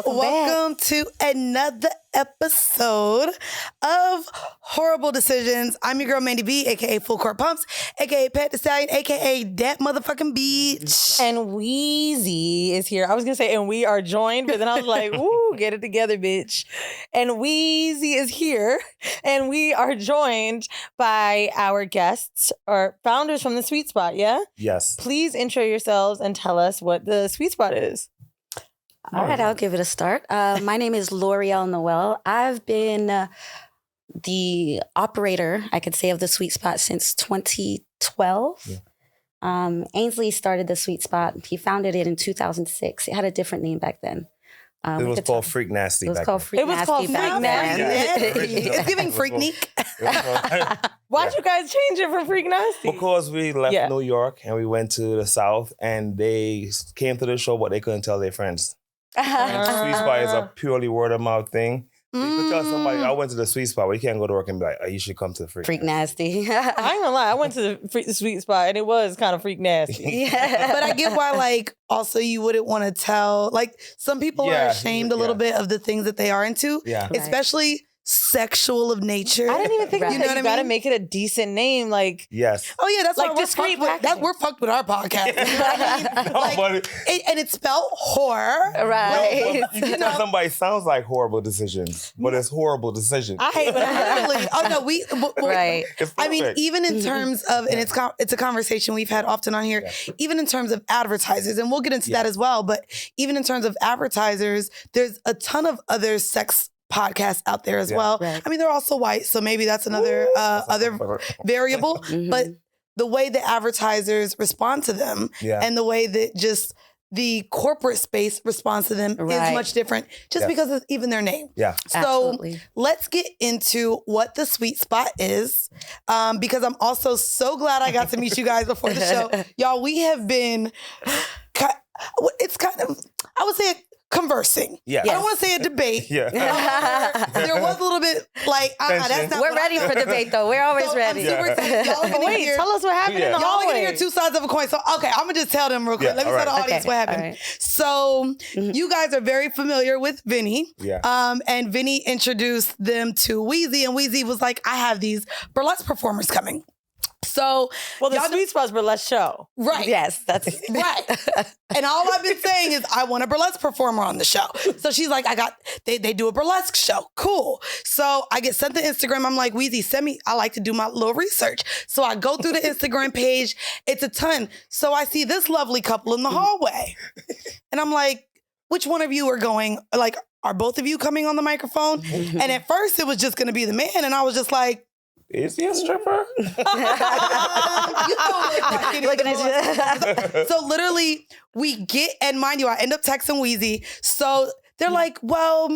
Welcome to another episode of Whorieble Decisions. I'm your girl, Mandii, a.k.a. Full Court Pumps, a.k.a. ft.The, a.k.a. that motherfucking bitch. And Weezy is here. I was going to say, and we are joined, but then I was like, ooh, get it together, bitch. And Weezy is here, and we are joined by our guests, or founders from The Sweet Spot, yeah? Yes. Please intro yourselves and tell us what The Sweet Spot is. All right, I'll give it a start. My name is Whorieble Noel. I've been the operator, I could say, of The Sweet Spot since 2012. Yeah. Ainsley started The Sweet Spot. He founded it in 2006. It had a different name back then. It was called Freak Nasty. It was called Freak Nasty back then. It's giving Freaknik. Why'd you guys change it from Freak Nasty? Because we left New York and we went to the South, and they came to the show, but they couldn't tell their friends. And Sweet Spot is a purely word of mouth thing. You could tell somebody, I went to the Sweet Spot, but you can't go to work and be like, oh, you should come to the Freak Nasty. I ain't gonna lie, I went to the Sweet Spot and it was kind of freak nasty. Yeah. But I get why, like, also you wouldn't want to tell, like, some people are ashamed a little bit of the things that they are into, especially sexual of nature. I didn't even think you know what I gotta mean? make it a decent name, like. Yes. Oh yeah, that's like why discreet we're fucked with our podcast. You know what I mean? And it's spelled whore. Right. No, you know, somebody sounds like Horrible Decisions, but it's Horrible Decisions. I hate it. Oh no, right. I mean, even in terms of, and it's a conversation we've had often on here, even in terms of advertisers, and we'll get into that as well, but even in terms of advertisers, there's a ton of other sex podcasts out there as well. Right. I mean, they're also white, so maybe that's another other variable. But the way the advertisers respond to them and the way that just the corporate space responds to them is much different just because of even their name. Yeah. So let's get into what The Sweet Spot is, because I'm also so glad I got to meet you guys before the show. Y'all, we have been, it's kind of, I would say, conversing. Yeah. I don't want to say a debate. Yeah. There was a little bit like, that's not. We're ready for debate, though. We're always ready. I'm super excited. Y'all are gonna hear, tell us what happened in the y'all are hallway. going to hear two sides of a coin. So, okay, I'm going to just tell them real quick. Let me tell the audience what happened. Right. So, you guys are very familiar with Vinny. Yeah. And Vinny introduced them to Weezy, and Weezy was like, I have these burlesque performers coming. So, well, the Sweet Spot's burlesque show. Right. Yes, that's right. And all I've been saying is I want a burlesque performer on the show. So she's like, they do a burlesque show. Cool. So I get sent the Instagram. I'm like, Weezy, send me. I like to do my little research. So I go through the Instagram page. It's a ton. So I see this lovely couple in the hallway. And I'm like, which one of you are going? Like, are both of you coming on the microphone? And at first it was just going to be the man. And I was just like, is he a stripper? So literally we get, and mind you, I end up texting Weezy. So they're like, well,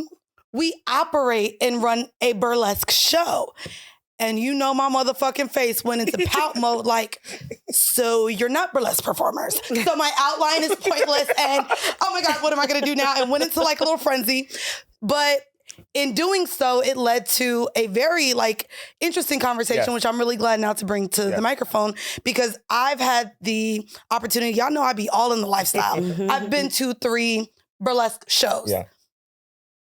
we operate and run a burlesque show. And you know my motherfucking face went into pout mode, like, so you're not burlesque performers. So my outline is pointless and, oh my God, what am I gonna do now? And went into like a little frenzy. But in doing so, it led to a very interesting conversation, which I'm really glad now to bring to the microphone, because I've had the opportunity. Y'all know I be all in the lifestyle. I've been to 3 burlesque shows. Yeah.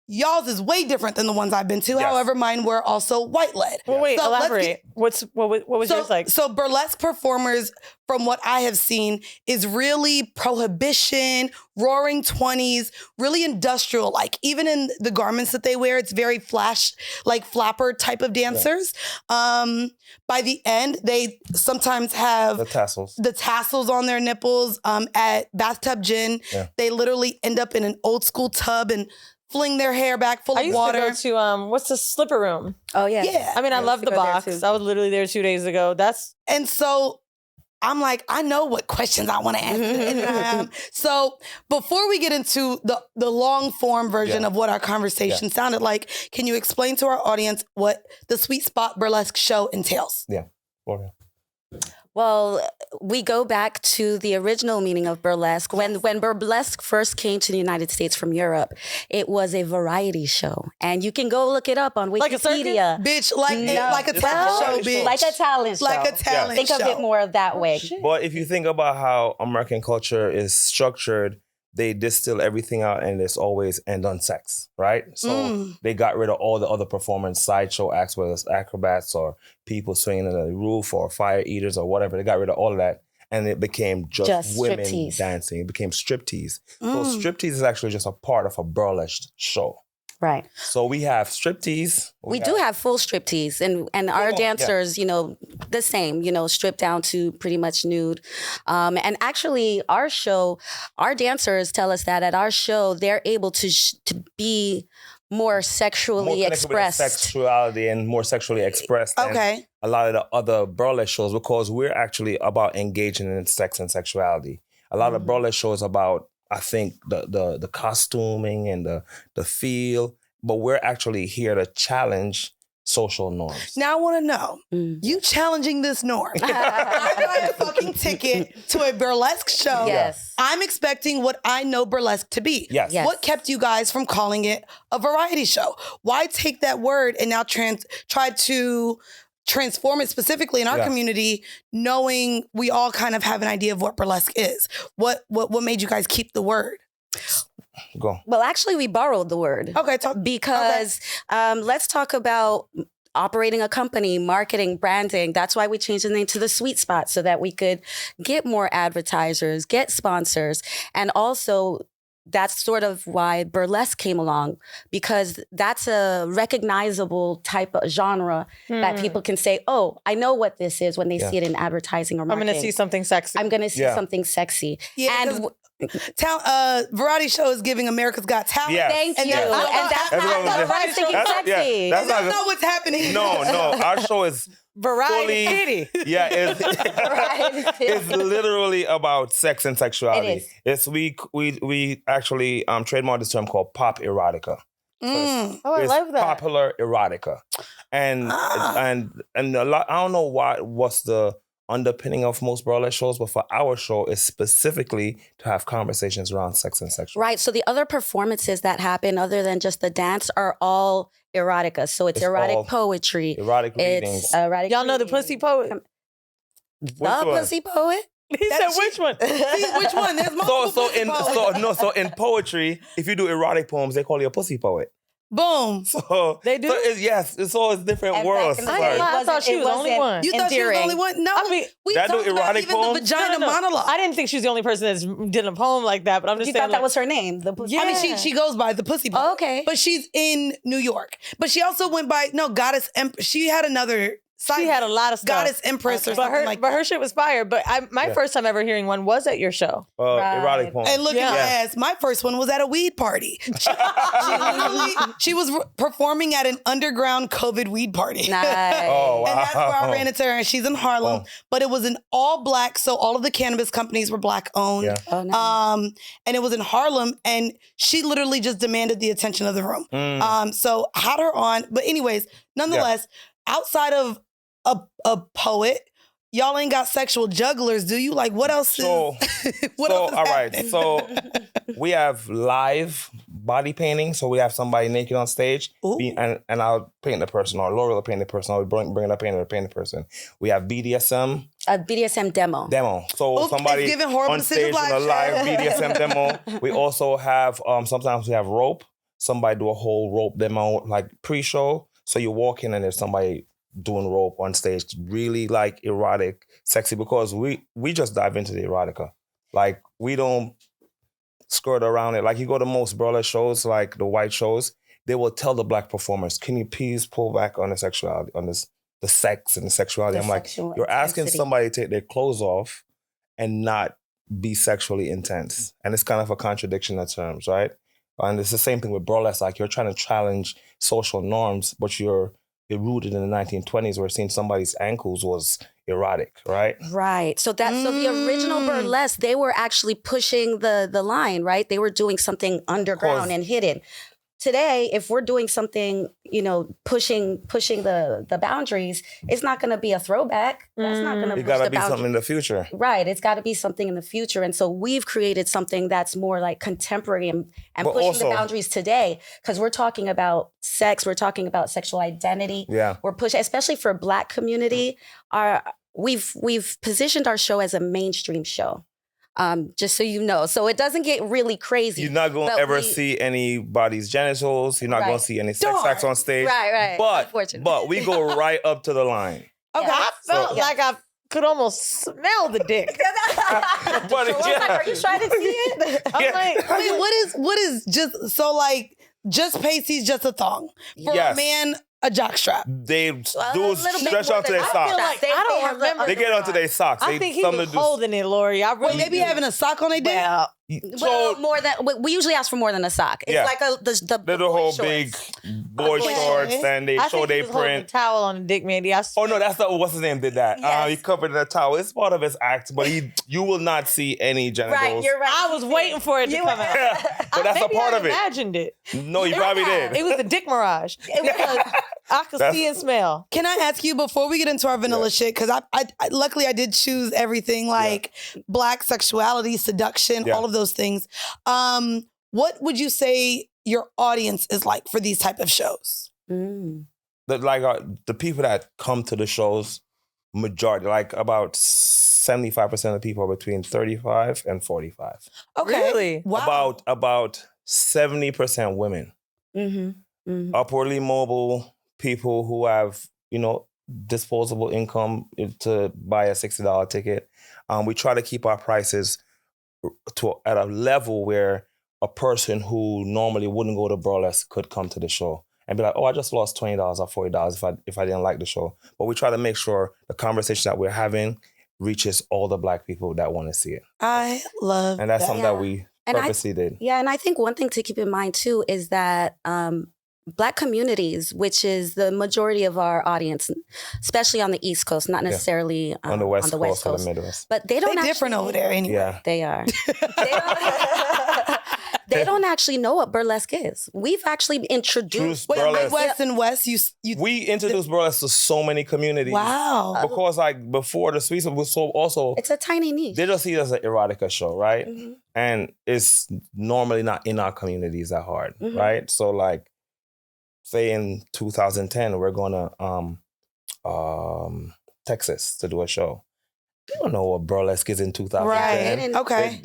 Y'all's is way different than the ones I've been to. However, mine were also white-led. Well, wait, so elaborate. What was yours like? So burlesque performers, from what I have seen, is really prohibition, roaring 20s, really industrial. Like, even in the garments that they wear, it's very flash, like flapper type of dancers. Yeah. By the end, they sometimes have the tassels on their nipples. At Bathtub Gin, they literally end up in an old school tub and fling their hair back full of water. I used to go to, what's the Slipper Room? Oh, yeah. Yeah. I mean, I love the box. I was literally there 2 days ago. And so I'm like, I know what questions I want to ask. So before we get into the long form version of what our conversation sounded like, can you explain to our audience what the Sweet Spot burlesque show entails? Yeah. Well, we go back to the original meaning of burlesque. When burlesque first came to the United States from Europe, it was a variety show. And you can go look it up on Wikipedia. Like a circus? Bitch, like a talent show, bitch. Like a talent show. Like a talent show. Think of it more that way. But if you think about how American culture is structured, they distill everything out and it's always end on sex, right? So they got rid of all the other performance sideshow acts, whether it's acrobats or people swinging on the roof or fire eaters or whatever. They got rid of all of that. And it became just women striptease. dancing. It became striptease. So striptease is actually just a part of a burlesque show. Right. So we have striptease. We do have full striptease, and our dancers, you know, the same, you know, stripped down to pretty much nude. And actually, our show, our dancers tell us that at our show, they're able to be more sexually expressed. Sexuality and more sexually expressed. Okay. A lot of the other burlesque shows, because we're actually about engaging in sex and sexuality. A lot of burlesque shows about, I think, the costuming and the feel, but we're actually here to challenge social norms. Now I want to know, you challenging this norm. I buy a fucking ticket to a burlesque show. Yes. I'm expecting what I know burlesque to be. Yes. What kept you guys from calling it a variety show? Why take that word and now try to transform it specifically in our community, knowing we all kind of have an idea of what burlesque is? What made you guys keep the word? Go. Well, actually, we borrowed the word. Okay, because let's talk about operating a company, marketing, branding. That's why we changed the name to The Sweet Spot, so that we could get more advertisers, get sponsors, and also that's sort of why burlesque came along, because that's a recognizable type of genre that people can say, oh, I know what this is when they see it in advertising or marketing. I'm going to see something sexy. I'm going to see something sexy. Yeah, and variety show is giving America's Got Talent. Yes. Thank And you. that's not And that's not variety sexy. that's That's not what's happening. No, our show is Variety fully, titty. Yeah, it's literally about sex and sexuality. It is. It's we actually trademarked this term called pop erotica. Oh, I It's love that. popular erotica, and a lot. I don't know what's the underpinning of most burlesque shows, but for our show, it's specifically to have conversations around sex and sexuality. Right. So the other performances that happen, other than just the dance, are all erotica. So it's erotic poetry. Erotic readings. It's erotic. Y'all know the pussy poet? The Which one? pussy poet. He said which one? See, which one? There's multiple So in poetry, if you do erotic poems, they call you a pussy poet. Boom. So They do? So it's different And worlds. back in the Sorry. day, I thought she was the only one. You thought she was the only one? No. I mean, we that do talked about erotic even poems? the vagina No. monologue. I didn't think she was the only person that did a poem like that, but I'm just You saying. thought that was her name? The pussy. Yeah. I mean, she goes by the pussy poet. Oh, okay. But she's in New York. But she also went by, Goddess Empress. She had another site. She had a lot of stuff. Goddess Empress or but something like that. her shit was fire. But my first time ever hearing one was at your show. Erotic poems. And look at my ass. My first one was at a weed party. She was performing at an underground COVID weed party. Nice. Oh, wow. And that's where I ran into her. And she's in Harlem. But it was an all black. So all of the cannabis companies were black owned. Yeah. Oh, nice. And it was in Harlem. And she literally just demanded the attention of the room. So had her on. But anyways, nonetheless, outside of a poet, y'all ain't got sexual jugglers, do you? Like, what else is So, what else is all right. happening? So we have live body painting. So we have somebody naked on stage, and I'll paint the person, or Laura will paint the person, or we bring a painter to paint the person. We have BDSM. A BDSM demo. So somebody it's giving horrible on stage decisions in a live. live BDSM demo. We also have sometimes we have rope. Somebody do a whole rope demo like pre-show. So you walk in and there's somebody doing rope on stage, really like erotic, sexy, because we just dive into the erotica. Like, we don't skirt around it. Like, you go to most burlesque shows, like the white shows, they will tell the black performers, can you please pull back on the sexuality, on this, the sex and the sexuality. I'm like, you're asking somebody to take their clothes off and not be sexually intense. And it's kind of a contradiction of terms, right? And it's the same thing with burlesque. Like, you're trying to challenge social norms, but you're rooted in the 1920s, where seeing somebody's ankles was erotic, right? Right. So the original burlesque, they were actually pushing the line, right? They were doing something underground and hidden. Today, if we're doing something, pushing the boundaries, it's not going to be a throwback. That's not going to push the boundaries. It got to be something in the future. Right. It's got to be something in the future. And so we've created something that's more like contemporary and pushing the boundaries today, because we're talking about sex. We're talking about sexual identity. Yeah. We're pushing, especially for Black community, we've positioned our show as a mainstream show. Just so you know. So it doesn't get really crazy. You're not going to But ever see anybody's genitals. You're not going to see any sex acts on stage. Right. But we go right up to the line. Okay, I felt like I could almost smell the dick. But Are you trying to see it? I'm like, Wait, what is just so like just pasties, just a thong for a Yes. man, a jockstrap? They do little bit stretch more onto than their I socks. feel like- I don't have the remember. They get onto their socks. I think he some was of them do- holding it, Lori. I really Wait, they be having a sock on their dick? Well, Well, more than we usually ask for more than a sock. It's Yeah. like the They're the boy whole shorts. big boy Okay. shorts, and they I show think he they was holding a print. towel on the dick, Mandii. I Oh swear. no, that's not what's his name did that. Yes. He covered in a towel. It's part of his act, but you will not see any genitals. Right, you're right. I was waiting for it to come out. But that's a Maybe part I of it. imagined it. No, you probably did. It was the dick mirage. Because I could That's- see and smell. Can I ask you before we get into our vanilla shit? Because I luckily I did choose everything like black sexuality, seduction, all of those things. What would you say your audience is like for these type of shows? The people that come to the shows, majority, like about 75% of the people are between 35 and 45. Okay. Really? Wow. About 70% women. Upwardly mobile people who have, disposable income to buy a $60 ticket. We try to keep our prices at a level where a person who normally wouldn't go to burlesque could come to the show and be like, oh, I just lost $20 or $40 if I didn't like the show. But we try to make sure the conversation that we're having reaches all the Black people that want to see it. I love And that's that. something that we purposely did. Yeah, and I think one thing to keep in mind too is that Black communities, which is the majority of our audience, especially on the East Coast, not necessarily On the West Coast or the Midwest. but they don't They different over there anyway. Yeah. They are. They don't actually know what burlesque is. We've actually introduced. Wait, Burlesque. Midwest and West, you We introduced burlesque to so many communities. wow. Because before the Sweets was so also It's a tiny niche. they just see it as an erotica show, right? And it's normally not in our communities that hard, right? So say in 2010, we're going to Texas to do a show. They don't know what burlesque is in 2010. Right. Okay.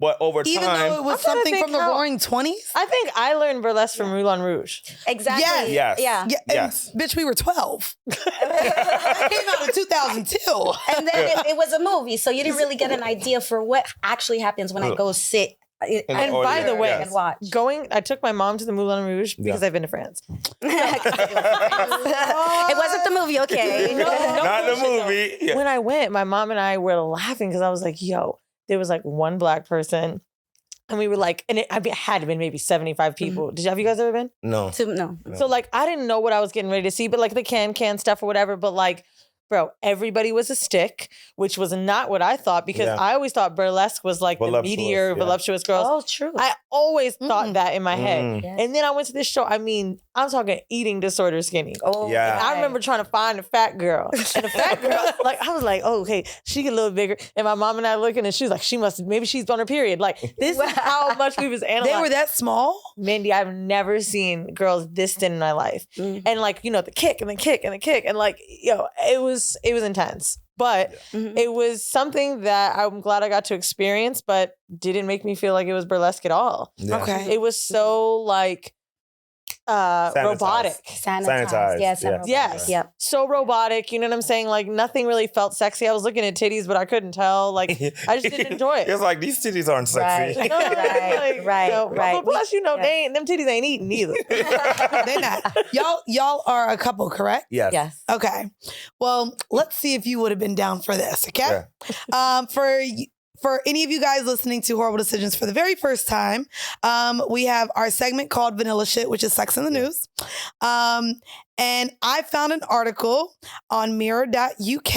But over Even time, though it was I'm trying to something think from the how- Roaring 20s? I think I learned burlesque from Moulin Rouge. Exactly. Yes. Yeah. Yeah, and Yes. bitch, we were 12. It came out in 2002. And then it was a movie, so you didn't really get an idea for what actually happens when I go sit And by the way, and watch. I took my mom to the Moulin Rouge because I've been to France. It wasn't the movie, okay? not the movie. Yeah. When I went, my mom and I were laughing because I was like, yo, there was like one Black person. And we were like, and it had to been maybe 75 people. Have you guys ever been? No. No. So like, I didn't know what I was getting ready to see, but like the can stuff or whatever. But like, bro, everybody was a stick, which was not what I thought because I always thought burlesque was like the meteor, voluptuous girls. Oh, true. I always thought that in my head. Yes. And then I went to this show. I mean, I'm talking eating disorder skinny. Oh, Yeah. And I remember trying to find a fat girl. And the fat girl, like, I was like, oh, okay, she get a little bigger. And my mom and I looking, and she was like, maybe she's on her period. Like, this is how much we was analyzing. They were that small? Mandii, I've never seen girls this thin in my life. And like, the kick and the kick and the kick. And like, it was intense. But it was something that I'm glad I got to experience, but didn't make me feel like it was burlesque at all. Yeah. Okay. It was so like robotic. Sanitized. Yes. Yeah. Yes. Yep. So robotic. You know what I'm saying? Like nothing really felt sexy. I was looking at titties, but I couldn't tell. Like I just didn't enjoy it. It's like these titties aren't sexy. Right. Right. But plus, them titties ain't eating either. They're not. Y'all are a couple, correct? Yes. Yes. Okay. Well, let's see if you would have been down for this, okay? For any of you guys listening to Whorieble Decisions for the very first time, we have our segment called Vanilla Shit, which is Sex in the News. And I found an article on mirror.uk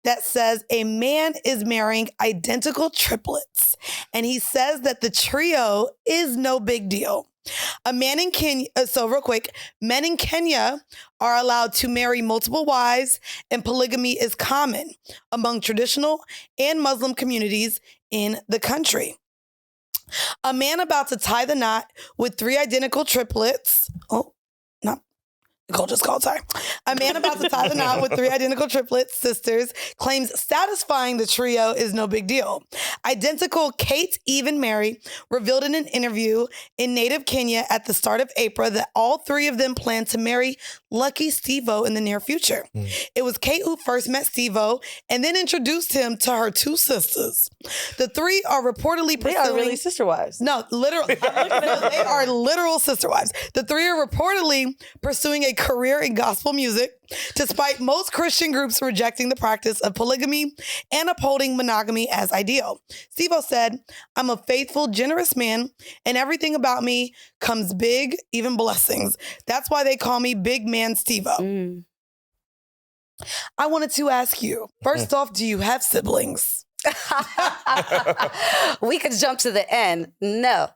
that says a man is marrying identical triplets. And he says that the trio is no big deal. A man in Kenya, so real quick, men in Kenya are allowed to marry multiple wives, and polygamy is common among traditional and Muslim communities in the country. A man about to tie the knot with 3 identical triplets. Nicole just called, sorry. A man about to tie the knot with 3 identical triplets, sisters, claims satisfying the trio is no big deal. Identical Kate, Eve, and Mary revealed in an interview in native Kenya at the start of April that all 3 of them plan to marry Lucky Steve-O in the near future. It was Kate who first met Steve-O and then introduced him to her 2 sisters. The 3 are reportedly pursuing... They are really sister wives. No, literally. No, they are literal sister wives. The 3 are reportedly pursuing a career in gospel music, despite most Christian groups rejecting the practice of polygamy and upholding monogamy as ideal. Steve-O said, "I'm a faithful, generous man, and everything about me comes big, even blessings. That's why they call me Big Man Steve-O." I wanted to ask you, first off, do you have siblings? We could jump to the end. No.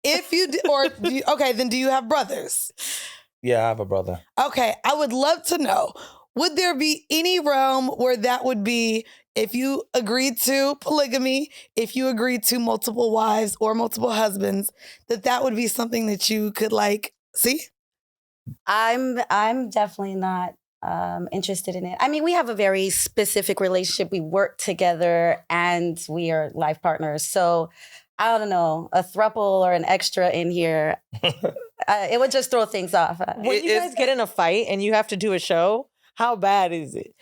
If you do, or do you, okay, then do you have brothers? Yeah, I have a brother. Okay, I would love to know, would there be any realm where that would be, if you agreed to polygamy, if you agreed to multiple wives or multiple husbands, that would be something that you could like see? I'm definitely not interested in it. I mean, we have a very specific relationship. We work together and we are life partners. So I don't know, a throuple or an extra in here, it would just throw things off. When you guys get in a fight and you have to do a show, how bad is it?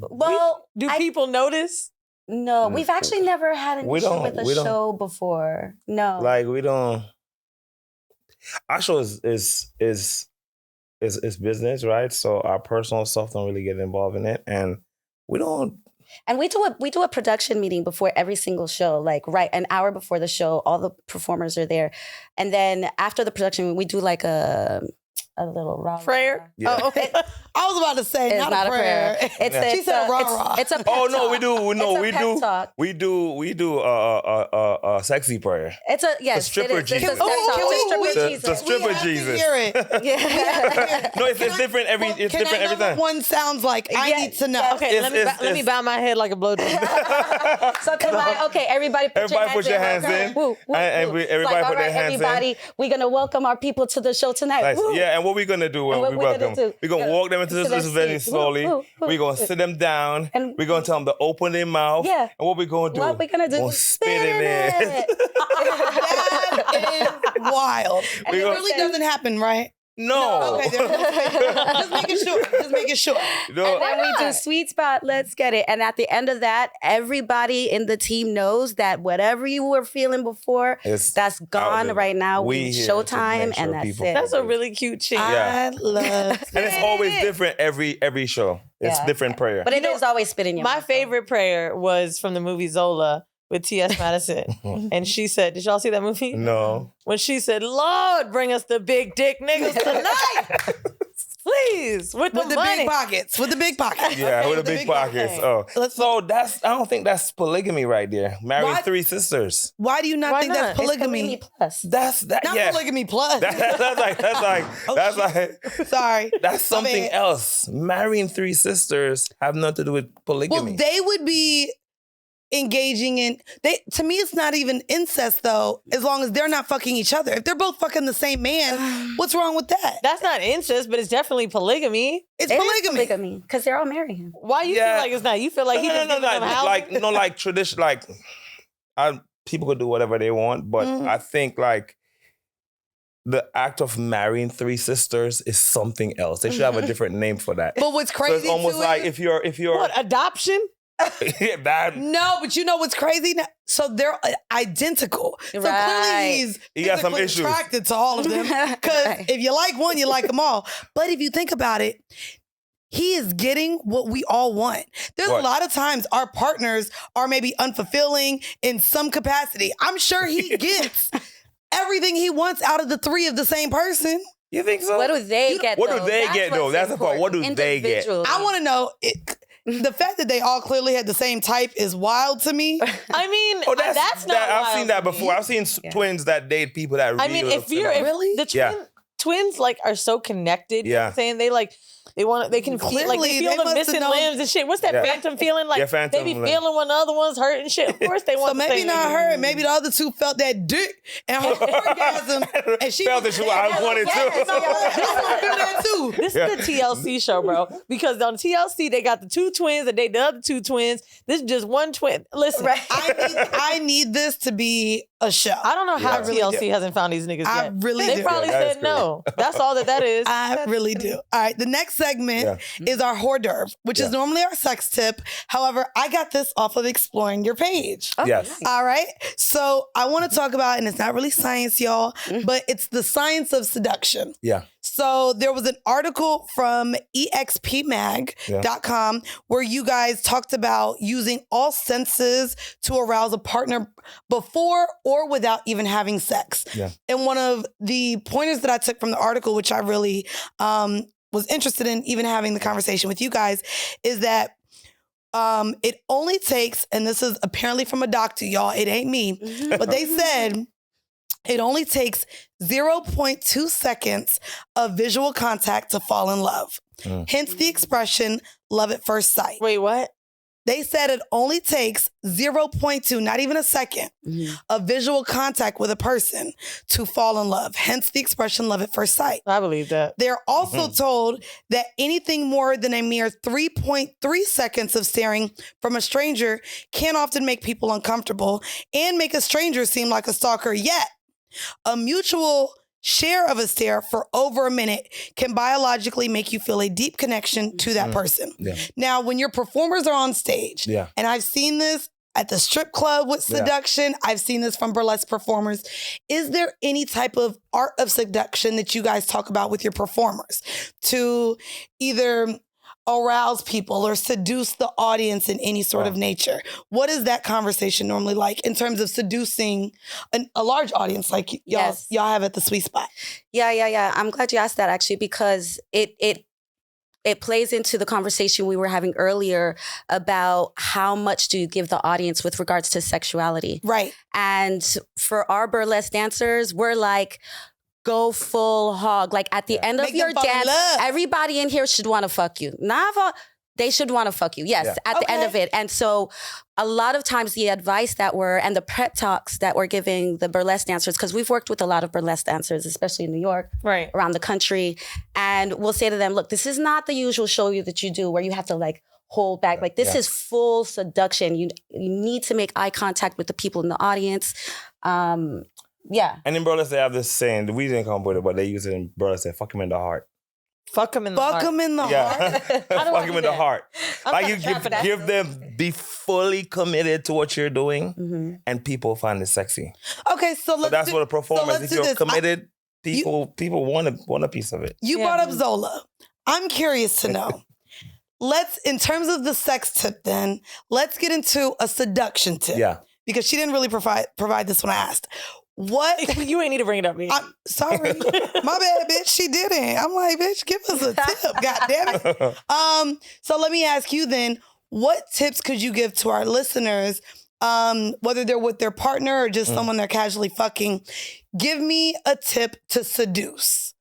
Well, do people notice? No, we've actually never had an issue with a show before. No. Like, we don't... Our show is business, right? So our personal stuff don't really get involved in it. And we don't... And we do a production meeting before every single show, like right an hour before the show. All the performers are there, and then after the production, we do like a little rah-rah. Prayer. Yeah. Oh, okay. I was about to say It's not a prayer. She said rah-rah. It's a pep Oh no, talk. we do. No, It's a we pep do. talk. We do a sexy prayer. It's a yes. stripper it is. It's a Jesus. pep Oh, talk. can we- It's a stripper The Jesus. stripper We have to Jesus. hear it. Yeah. No, it's different every. It's Can different I every know what time. one sounds like? I Yeah, need to know. yeah. Okay, let me bow my head like a blow drum. So okay, everybody put your hands in. Woo, woo, And woo. everybody It's put their all right, hands in. everybody, we're gonna welcome our people to the show tonight. Nice. Woo. Yeah, and what we're gonna do when And we what we're gonna welcome? do? We're gonna walk them into To their this venue seats. slowly. Woo, woo, We're gonna sit them down. And- We're gonna tell them to open their mouth. Yeah. And what we're gonna do? What we're gonna do? We're gonna spit in it. That is wild. And We it gonna- really doesn't happen, right? No. Okay, just making sure. Just making sure. No. And then we do sweet spot, let's get it. And at the end of that, everybody in the team knows that whatever you were feeling before, It's that's gone out. right now. We We here to showtime make sure and that's people- it. That's a really cute chick. Yeah. I love And it's always different every show. It's Yeah. different prayer. But it is always spit in your My mouth, favorite prayer was from the movie Zola with T.S. Madison. And she said, did y'all see that movie? No. When she said, Lord, bring us the big dick niggas tonight. Please, with with the money. big pockets. With the big pockets. Yeah, Okay, with the big pockets. Oh, so I don't think that's polygamy right there. Marrying Why- 3 sisters. Why do you not Why think not? that's It's polygamy? plus. That's that. Not Yeah. polygamy plus. That's like Sorry. that's something bad. else. Marrying 3 sisters have nothing to do with polygamy. Well, they would be engaging in to me it's not even incest though, as long as they're not fucking each other. If they're both fucking the same man, what's wrong with that? That's not incest, but it's definitely polygamy. It's It is polygamy. polygamy because they're all marrying. Why you Yeah. feel like it's not? You feel like he just giving them housing? like tradition. Like people could do whatever they want, but I think like the act of marrying 3 sisters is something else. They should have a different name for that. But what's So crazy it's almost too like is, if you're What, adoption? yeah, that no, but you know what's crazy? Now? So they're identical. So Right. clearly he's He got some physically issues. attracted to all of them. Because Right. if you like one, you like them all. But if you think about it, he is getting what we all want. There's What? a lot of times our partners are maybe unfulfilling in some capacity. I'm sure he gets everything he wants out of the 3 of the same person. you think so? What do they get? What do though? they That's get, though? what's That's the part. What do important. they get? Individually. I want to know, the fact that they all clearly had the same type is wild to me. I mean, Oh, that's not I've wild seen that to me. before. I've seen twins that date people that. I mean, really if you're similar. Really? the Yeah. twins like are so connected, you know what I'm saying they like They can feel like Clearly, they feel they the must have missing known- limbs and shit. What's that Yeah. phantom feeling? Like Yeah, phantom they be limb. feeling when the other ones hurt and shit. Of course they want So the maybe same not thing. her. Maybe the other two felt that dick and her orgasm, and she Felt was that I wanted Yeah, to. so I want to do that too. This is the TLC show, bro. Because on TLC they got the two twins and they the other two twins. This is just one twin. Listen, I need this to be a show. I don't know how I really TLC do. hasn't found these niggas I yet. really They do. probably Yeah, that's said no. That's all that is. I really do. All right, the next segment is our hors d'oeuvre, which is normally our sex tip. However, I got this off of exploring your page. Yes. All right. So I want to talk about, and it's not really science, y'all, but it's the science of seduction. Yeah. So there was an article from expmag.com where you guys talked about using all senses to arouse a partner before or without even having sex. Yeah. And one of the pointers that I took from the article, which I really was interested in even having the conversation with you guys, is that it only takes, and this is apparently from a doctor, y'all, it ain't me, but they said it only takes 0.2 seconds of visual contact to fall in love. Hence the expression, love at first sight. Wait, what? They said it only takes 0.2, not even a second, of visual contact with a person to fall in love. Hence the expression, love at first sight. I believe that. They're also told that anything more than a mere 3.3 seconds of staring from a stranger can often make people uncomfortable and make a stranger seem like a stalker. Yet, a mutual share of a stare for over a minute can biologically make you feel a deep connection to that person. Yeah. Now, when your performers are on stage, Yeah. and I've seen this at the strip club with seduction, I've seen this from burlesque performers. Is there any type of art of seduction that you guys talk about with your performers to either arouse people or seduce the audience in any sort of nature? What is that conversation normally like in terms of seducing a large audience like y'all have at the Sweet Spot? Yeah. I'm glad you asked that actually, because it plays into the conversation we were having earlier about how much do you give the audience with regards to sexuality. Right. And for our burlesque dancers, we're like, go full hog. Like at the end of Make your them fall in dance, love. everybody in here should want to fuck you. They should want to fuck you. Yes, at the end of it. And so a lot of times the advice and the prep talks that we're giving the burlesque dancers, because we've worked with a lot of burlesque dancers, especially in New York, around the country. And we'll say to them, look, this is not the usual show that you do where you have to like hold back. Like this is full seduction. You need to make eye contact with the people in the audience. Yeah. And in burlesque, they have this saying, we didn't come up with it, but they use it in burlesque, they fuck him in the heart. Fuck him in the heart. Fuck them in the heart. Yeah. Fuck him in the heart. I'm Like not you trying for that. give them, be fully committed to what you're doing, and people find it sexy. Okay, so let's That's what a performance, let's if do you're this. committed, people want a piece of it. You brought up Zola. I'm curious to know. In terms of the sex tip then, let's get into a seduction tip. Yeah. Because she didn't really provide this when I asked. What? You ain't need to bring it up, bitch. I'm sorry. My bad, bitch. She didn't. I'm like, bitch, give us a tip. God damn it. So let me ask you then, what tips could you give to our listeners, whether they're with their partner or just someone they're casually fucking? Give me a tip to seduce.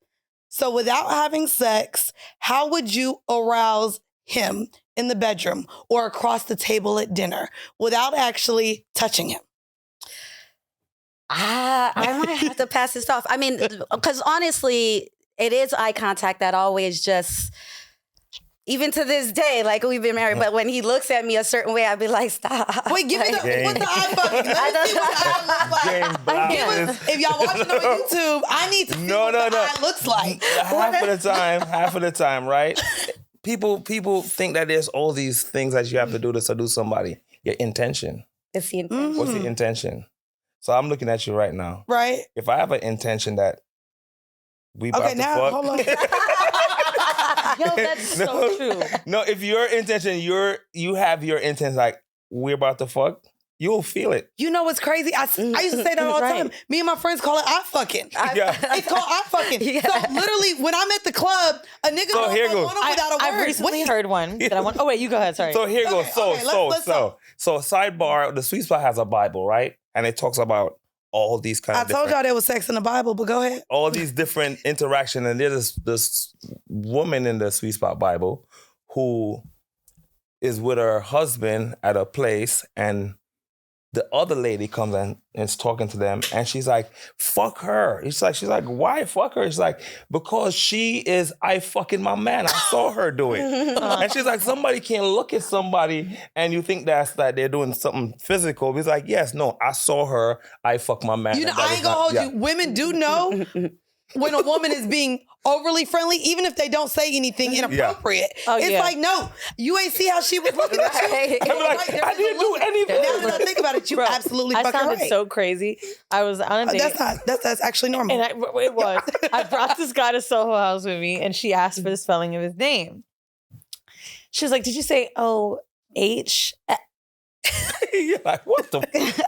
So without having sex, how would you arouse him in the bedroom or across the table at dinner without actually touching him? I might have to pass this off. I mean, because honestly, it is eye contact that always just, even to this day, like we've been married, but when he looks at me a certain way, I'd be like, stop. Wait, give me what's the eye fucking? Let me see what the eye looks like. Jane Black. If y'all watching on YouTube, I need to see what the eye looks like. Half of the time, right? People think that there's all these things that you have to do to seduce somebody. Your intention. It's the intention. What's the intention? So I'm looking at you right now. Right. If I have an intention that we about to now fuck. hold on. Yo, that's so true. No, if your intention, you have your intention like we're about to fuck, you'll feel it. You know what's crazy? I used to say that all the time. Me and my friends call it eye fucking. It's called eye fucking. So literally, when I'm at the club, a nigga So here goes. without a word. I've recently heard one that I want. Oh wait, you go ahead. Sorry. So here goes. Okay, let's So sidebar, the Sweet Spot has a Bible, right? And it talks about all these kind I of told y'all there was sex in the Bible, but go ahead. all these different interaction. And there's this woman in the Sweet Spot Bible who is with her husband at a place, and the other lady comes and is talking to them, and she's like, fuck her. She's like, why fuck her? She's like, because she is, I fucking my man. I saw her do it. And she's like, somebody can't look at somebody and you think that's that they're doing something physical. He's like, yes, no, I saw her, I fuck my man. You know, I ain't gonna hold you. Women do know when a woman is being overly friendly, even if they don't say anything inappropriate. Oh, it's yeah. like, no, you ain't see how she was looking at you. Right. You were like, there I was a didn't do look. anything. Now that I think about it, you Bro, absolutely I fucking sounded right. so crazy. I was on a date. That's actually normal. And it was. I brought this guy to Soho House with me, and she asked for the spelling of his name. She was like, "Did you say O-H?" You're like, what the Bitch.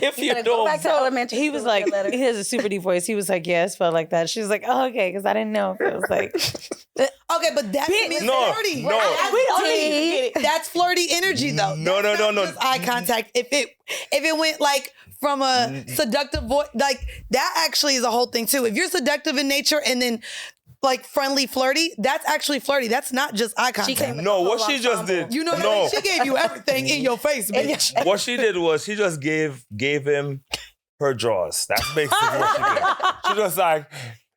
If you Go don't, back to elementary. He school was with like, your letter. he has a super deep voice. He was like, "Yeah, it spelled like that." She was like, "Oh, okay," because I didn't know if it was like. Okay, but that means No, flirty. no. We don't need to get it. That's flirty energy, though. No, That's no, not no. just eye contact. If it went like from a seductive voice, like that actually is a whole thing too. If you're seductive in nature and then like friendly, flirty, that's actually flirty. That's not just eye contact. no, what she just did. You know what I mean? She gave you everything in your face, bitch. What she did was she just gave him her drawers. That's basically what she did. She just like,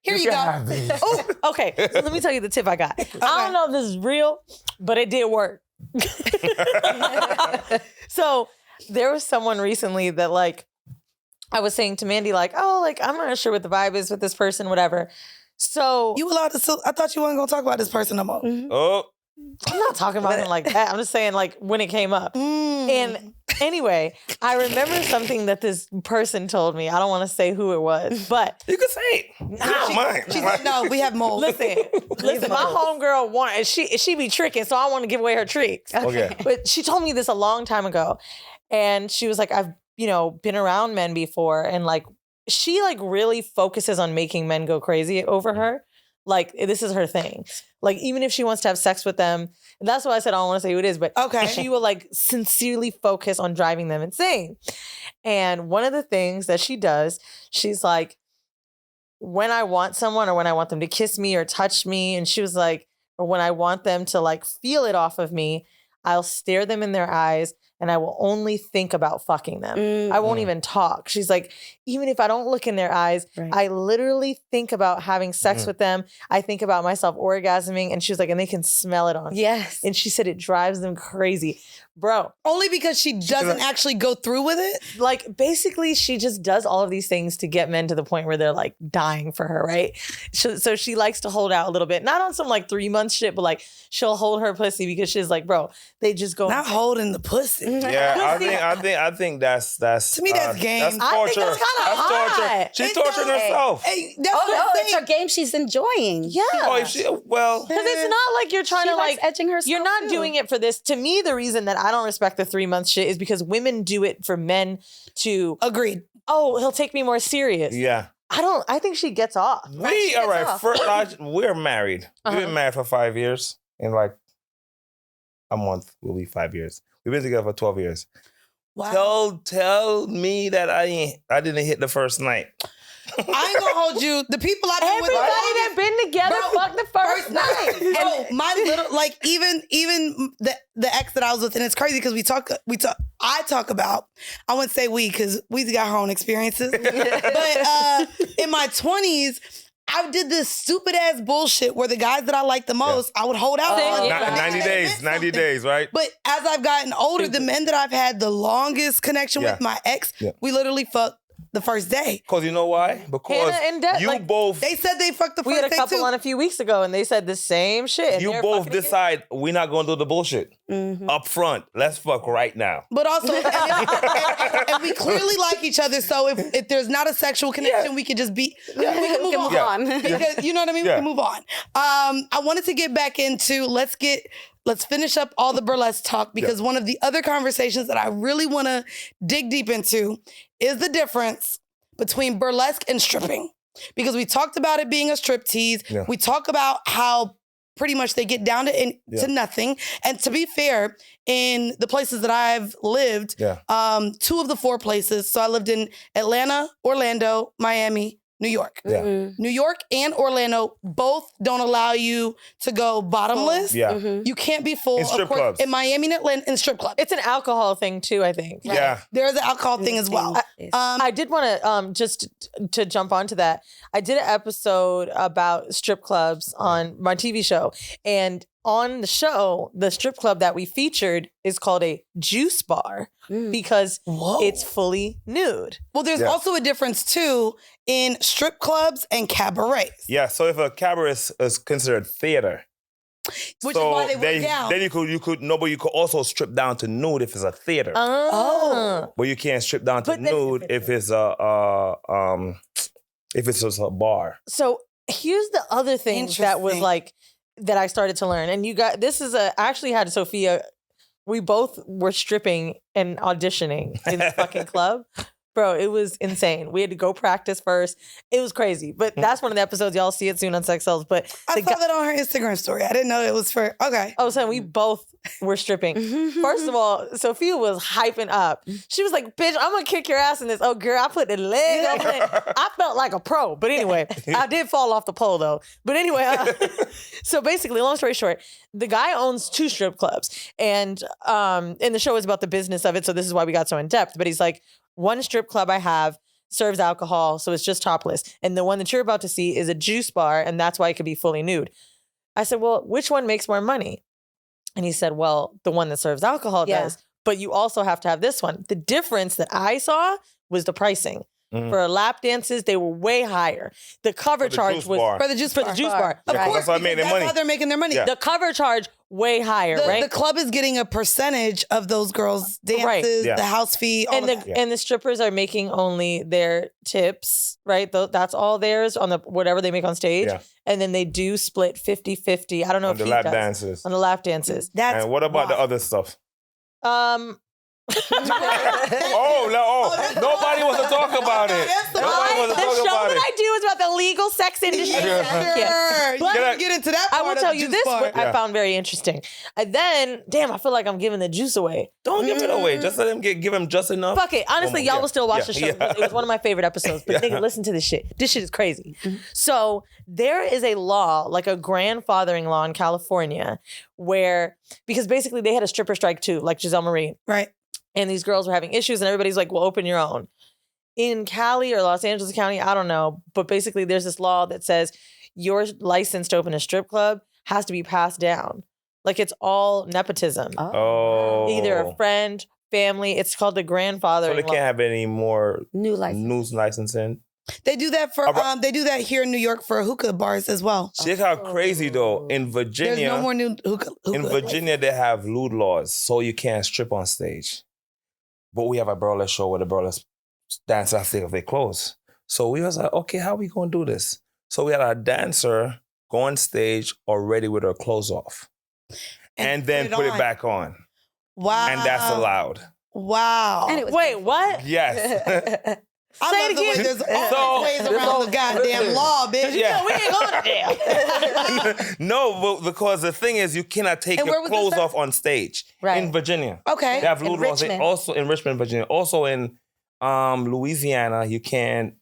Here you can go. have these. Oh, okay. So let me tell you the tip I got. I don't know if this is real, but it did work. So there was someone recently that like, I was saying to Mandii like, oh, like I'm not sure what the vibe is with this person, whatever. So You allowed to? I thought you weren't gonna talk about this person no more. Oh, I'm not talking about him like that. I'm just saying like when it came up. And anyway, I remember something that this person told me. I don't want to say who it was, but you can say it. You don't mind. She said, no, we have mold. listen, my homegirl wanted, she be tricking, so I want to give away her tricks. Okay. But she told me this a long time ago. And she was like, I've, been around men before. And like, she like really focuses on making men go crazy over her. Like, this is her thing. Like, even if she wants to have sex with them, and that's why I said I don't want to say who it is, but Okay. she will like sincerely focus on driving them insane. And one of the things that she does, she's like, when I want someone or when I want them to kiss me or touch me, and she was like, or when I want them to like feel it off of me, I'll stare them in their eyes and I will only think about fucking them. I won't even talk. She's like, even if I don't look in their eyes, Right. I literally think about having sex with them. I think about myself orgasming. And she was like, and they can smell it on. Yes. And she said it drives them crazy. Bro, Only because she doesn't actually go through with it. like basically she just does all of these things to get men to the point where they're like dying for her, right? So she likes to hold out a little bit. Not on some like 3 month shit, but like she'll hold her pussy because she's like, bro, they just go. Not holding the pussy. Yeah, I think that's To me, that's game. That's I think torture. that's kinda torture. hot. She's It's torturing not- herself. Hey, that's Oh, the no, thing. it's her game she's enjoying. Yeah. Oh, if she, well, Because it's not like you're trying She to likes like edging herself. you're not too. doing it for this. To me, the reason that I don't respect the 3 month shit is because women do it for men to, Agreed. oh, he'll take me more serious. yeah. I think she gets off. We all right. off. First, we're married. We've been married for 5 years. In like a month, will be 5 years. We've been together for 12 years. Wow. Tell me that I didn't hit the first night. I ain't gonna hold you. The people I've been with. Everybody that been together Bro, fucked the first night. Bro, my little like even the ex that I was with, and it's crazy because I talk about, I wouldn't say we because we got our own experiences. But in my 20s, I did this stupid ass bullshit where the guys that I liked the most, I would hold out on. Yeah. 90 days, 90 days, right? But as I've gotten older, the men that I've had the longest connection with, my ex, we literally fucked the first day. Because you know why? Because Hannah and Deb, you like, both They said they fucked the We first had a day couple too. on a few weeks ago, and they said the same shit. and you they're both fucking again. decide we're not going to do the bullshit up front. Let's fuck right now. But also, and we clearly like each other. So if there's not a sexual connection, we could just be, we can move on. Yeah. on. Because, you know what I mean? Yeah. We can move on. I wanted to get back into, let's finish up all the burlesque talk because one of the other conversations that I really want to dig deep into is the difference between burlesque and stripping. Because we talked about it being a striptease. Yeah. We talk about how pretty much they get down to nothing. And to be fair, in the places that I've lived, 2 of the 4 places. So I lived in Atlanta, Orlando, Miami, New York. New York and Orlando both don't allow you to go bottomless. You can't be full. In strip clubs. In Miami and Atlanta, in strip clubs. It's an alcohol thing too, I think. Right. Yeah. There's an alcohol thing as well. I did want to, just to jump onto that, I did an episode about strip clubs on my TV show. And on the show, the strip club that we featured is called a juice bar because it's fully nude. Well, there's also a difference too in strip clubs and cabarets. Yeah, so if a cabaret is considered theater, which is why they went down. Then you could also strip down to nude if it's a theater. But you can't strip down to nude if it's just a bar. So here's the other thing that was like that I started to learn. And you got I actually had Sophia. We both were stripping and auditioning in the fucking club. Bro, it was insane. We had to go practice first. It was crazy. But that's one of the episodes. Y'all see it soon on Sex Cells. But I saw that on her Instagram story. I didn't know it was for, okay. Oh, so we both were stripping. First of all, Sophia was hyping up. She was like, bitch, I'm going to kick your ass in this. Oh, girl, I put the leg over it. I felt like a pro. But anyway, I did fall off the pole, though. But anyway, so basically, long story short, the guy owns 2 strip clubs. And the show is about the business of it. So this is why we got so in depth. But he's like, one strip club I have serves alcohol, so it's just topless. And the one that you're about to see is a juice bar, and that's why it could be fully nude. I said, well, which one makes more money? And he said, well, the one that serves alcohol does, but you also have to have this one. The difference that I saw was the pricing. For lap dances, they were way higher. The cover charge was for the juice bar. Of course, that's how they're making their money. The cover charge way higher, right? The club is getting a percentage of those girls' dances, the house fee, all and the strippers are making only their tips, right? That's all theirs on the whatever they make on stage. And then they do split 50-50. I don't know if the lap dances. On the lap dances. And what about the other stuff? Nobody wants to talk about it. The show that I do is about the legal sex industry. But get into that part. I will tell you this, what I found very interesting. And then, I feel like I'm giving the juice away. Don't give it away. Just let him give him just enough. Fuck it. Honestly, y'all will still watch the show. It was one of my favorite episodes. But nigga, listen to this shit. This shit is crazy. So there is a law, like a grandfathering law in California, where, because basically they had a stripper strike too, like Giselle Marie. Right. And these girls were having issues and everybody's like, well, open your own. In Cali or Los Angeles County, I don't know. But basically there's this law that says your license to open a strip club has to be passed down. Like it's all nepotism. Either a friend, family. It's called the grandfather. So they can't have any more new licensing. They do that for they do that here in New York for hookah bars as well. Check how crazy though. In Virginia, there's no more new hookah. In Virginia, they have lewd laws, so you can't strip on stage. But we have a burlesque show where the burlesque dancers have to take off their clothes. So we was like, okay, how are we gonna do this? So we had our dancer go on stage already with her clothes off, and then put it back on. Wow! And that's allowed. Wow! Wait, what? Yes. Say it again. There's always ways around the goddamn law, bitch. Yeah, we ain't going to jail. No, because the thing is, you cannot take your clothes off on stage. Right. In Virginia. Okay. They have lewd laws. Also in Richmond, Virginia. Also in Louisiana, you can't.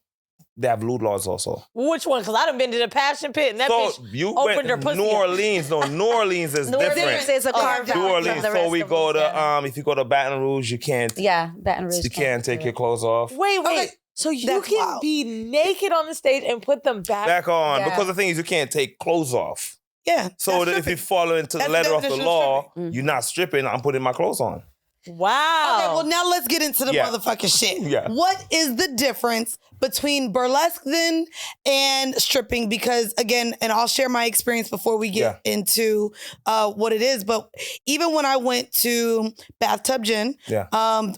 They have lewd laws also. Which one? Because I done been to the Passion Pit and that bitch opened her pussy. New Orleans. No, New Orleans is different. New Orleans is a carve out. New Orleans. So we go to if you go to Baton Rouge, you can't. Yeah, Baton Rouge. You can't take your clothes off. Wait. Okay. So you can be naked on the stage and put them back on. Yeah. Because the thing is, you can't take clothes off. Yeah. So if you follow into the letter of the law, you're not stripping. I'm putting my clothes on. Wow. Okay, well now let's get into the motherfucking shit. Yeah. What is the difference between burlesque then and stripping? Because again, and I'll share my experience before we get into what it is, but even when I went to Bathtub Gin,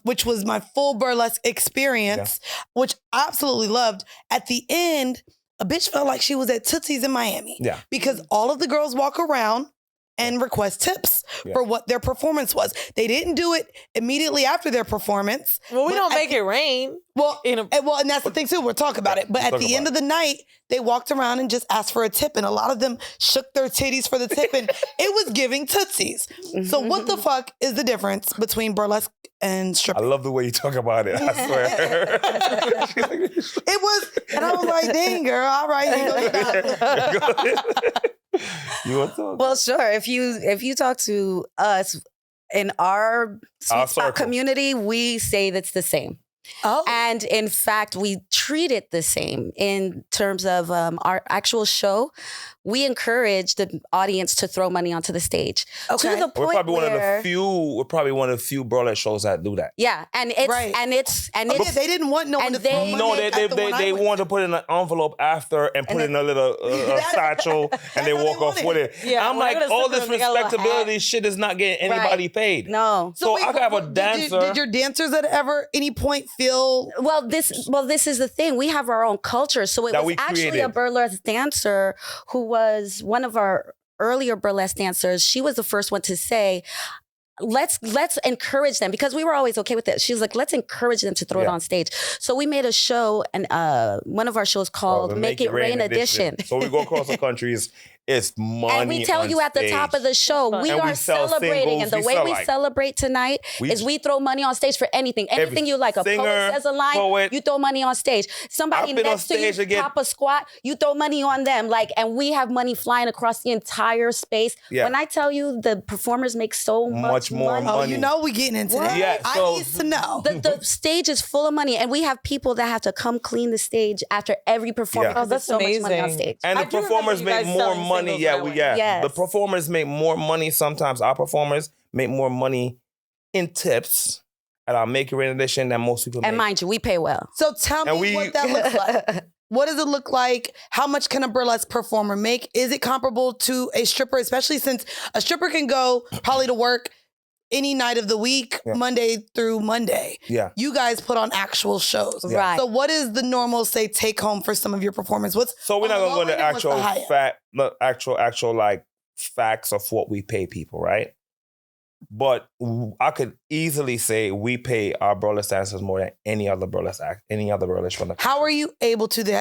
which was my full burlesque experience, which I absolutely loved, at the end, a bitch felt like she was at Tootsie's in Miami. Yeah. Because all of the girls walk around and request tips for what their performance was. They didn't do it immediately after their performance. Well, we don't make it rain. Well, and that's the thing too. We'll talk about it. But at the end of the night, they walked around and just asked for a tip, and a lot of them shook their titties for the tip, and it was giving tootsies. So what the fuck is the difference between burlesque and stripping? I love the way you talk about it. I swear. It was, and I was like, "Dang, girl, all right." You want to? Well, sure. If you talk to us in our sweet spot community, we say that's the same. Oh. And in fact, we treat it the same in terms of our actual show. We encourage the audience to throw money onto the stage. Okay. To the point We're probably one of the few burlesque shows that do that. Yeah, and it's they didn't want no one to throw money. No, they want to put in an envelope after and put in a little satchel and they walk off with it. Yeah, I'm like, all this respectability shit is not getting anybody paid. No. So I could have a dancer. Did your dancers at any point feel? Well, this is the thing. We have our own culture. So it was actually a burlesque dancer who was one of our earlier burlesque dancers. She was the first one to say, let's encourage them, because we were always okay with it. She was like, let's encourage them to throw it on stage. So we made a show, and one of our shows called Make It Rain Edition. So we go across the countries. It's money. And we tell you at the top of the show, we are celebrating. And the way we celebrate tonight is we throw money on stage for anything. Anything you like. A poet says a line, you throw money on stage. Somebody next to you pop a squat, you throw money on them. And we have money flying across the entire space. Yeah. When I tell you the performers make so much more money. Oh, you know we getting into that. Yeah, I need to know. The stage is full of money, and we have people that have to come clean the stage after every performance. Yeah. That's so amazing. much money on stage. And the performers make more money. Yes. The performers make more money. Sometimes our performers make more money in tips at our Make It Rain edition than most people make. And mind you, we pay well. So tell me what that looks like. What does it look like? How much can a burlesque performer make? Is it comparable to a stripper, especially since a stripper can go probably to work any night of the week, Monday through Monday. Yeah. You guys put on actual shows. Yeah. Right. So what is the normal, say, take home for some of your performance? So we're not going to go into actual like facts of what we pay people, right? But I could easily say we pay our burlesque dancers more than any other burlesque from the country. How are you able to do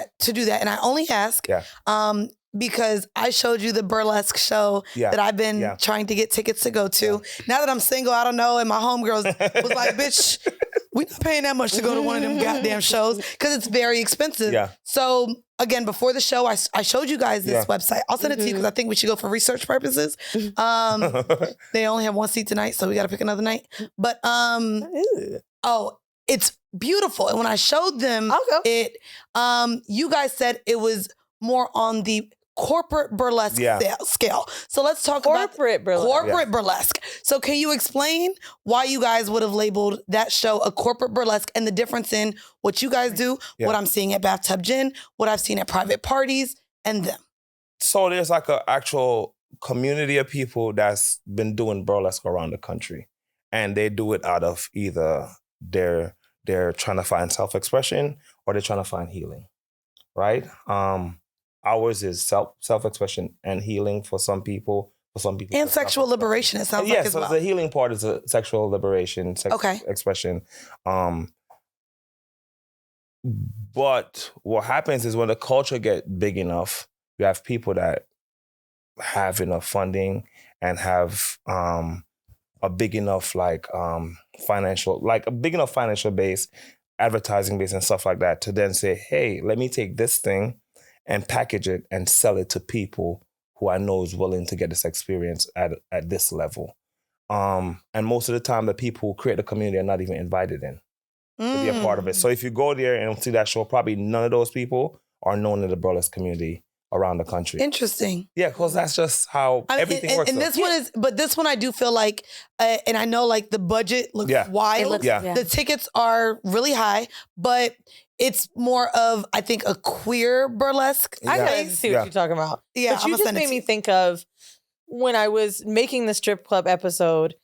that? And I only ask because I showed you the burlesque show that I've been trying to get tickets to go to. Now that I'm single, I don't know, and my homegirls was like, bitch, we not paying that much to go to one of them goddamn shows because it's very expensive. Yeah. So again, before the show, I showed you guys this website. I'll send it to you because I think we should go for research purposes. They only have one seat tonight, so we got to pick another night. But it's beautiful. And when I showed them it, you guys said it was more on the corporate burlesque scale. So let's talk about corporate burlesque. So can you explain why you guys would have labeled that show a corporate burlesque and the difference in what you guys do, what I'm seeing at Bathtub Gin, what I've seen at private parties, and them? So there's like an actual community of people that's been doing burlesque around the country. And they do it out of either they're trying to find self-expression or they're trying to find healing, right? Ours is self-expression and healing for some people. And sexual liberation, it sounds like as well. Yes, so the healing part is a sexual liberation, expression. But what happens is when the culture gets big enough, you have people that have enough funding and have a big enough financial base, advertising base and stuff like that to then say, hey, let me take this thing and package it and sell it to people who I know is willing to get this experience at this level. And most of the time, the people who create the community are not even invited in to be a part of it. So if you go there and see that show, probably none of those people are known in the burlesque community around the country. Interesting. Yeah, because that's just how everything works. And this one I do feel like, and I know like the budget looks wild. The tickets are really high, but it's more of, I think, a queer burlesque. I gotta see what you're talking about. Yeah, but you just made me think of when I was making the strip club episode,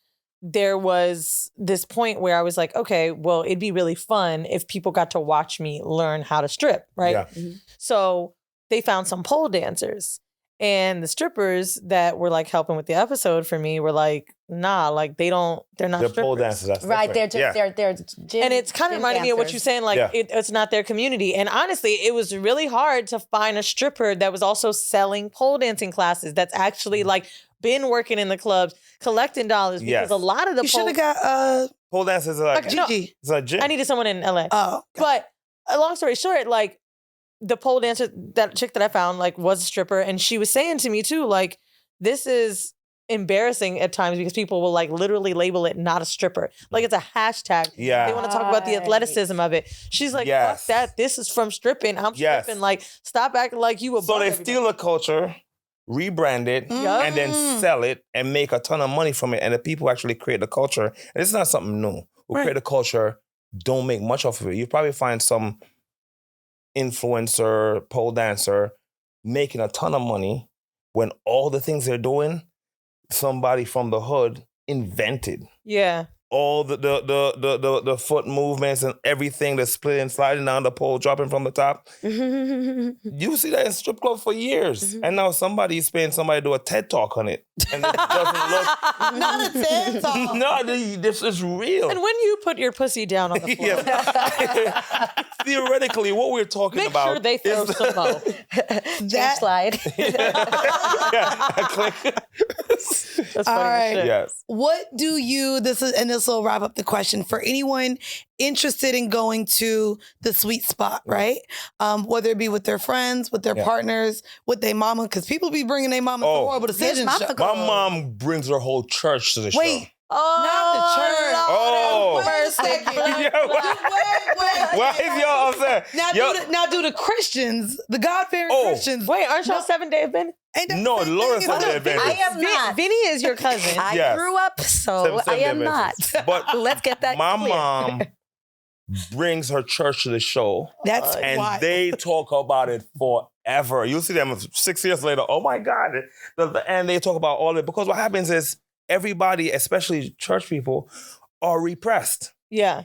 there was this point where I was like, okay, well, it'd be really fun if people got to watch me learn how to strip, right? Yeah. Mm-hmm. So they found some pole dancers. And the strippers that were like helping with the episode for me were like, nah, like they're not They're strippers. pole dancers. That's Right, they're different. just they're gym, And it's kind of gym reminding me of what dancers. you're saying, like it's not their community. And honestly, it was really hard to find a stripper that was also selling pole dancing classes that's actually like been working in the clubs, collecting dollars, because a lot of the You should have got pole dancers are like Gigi. it's a gym. I needed someone in LA. Oh, But long story short, like the pole dancer, that chick that I found, like was a stripper, and she was saying to me too, like, this is embarrassing at times because people will like literally label it not a stripper. Like it's a hashtag. Yeah. They want to talk about the athleticism of it. She's like, fuck that. This is from stripping. I'm stripping. Like, stop acting like you above So they everybody. steal the culture, rebrand it, and then sell it and make a ton of money from it. And the people who actually create the culture. And it's not something new. Who create the culture don't make much of it. You probably find some influencer, pole dancer making a ton of money when all the things they're doing, somebody from the hood invented. Yeah. All the foot movements and everything, the splitting, sliding down the pole, dropping from the top. You see that in strip clubs for years. And now somebody's paying somebody to do a TED Talk on it. And it doesn't look... Not a TED Talk. No, this is real. And when you put your pussy down on the floor. Theoretically, what we're talking Make about sure they throw is some mo. That slide. That's All funny right. as shit. Yes. What do you, this will wrap up the question, for anyone interested in going to the sweet spot, right? Whether it be with their friends, with their partners, with their mama, because people be bringing their mama to Whorieble Decision show. My mom brings her whole church to the show. Wait. Not the church. Oh. Wait a second. Why is y'all upset? Now do the Christians, the God-fearing Christians. Wait, aren't y'all 7-Day Adventist? No, Laura said the event. I am not. Vinny is your cousin. I grew up, so I am not. But let's get that my clear. mom brings her church to the show. That's and wild. they talk about it forever. You'll see them 6 years later. Oh my God. And they talk about all of it. Because what happens is everybody, especially church people, are repressed. Yeah.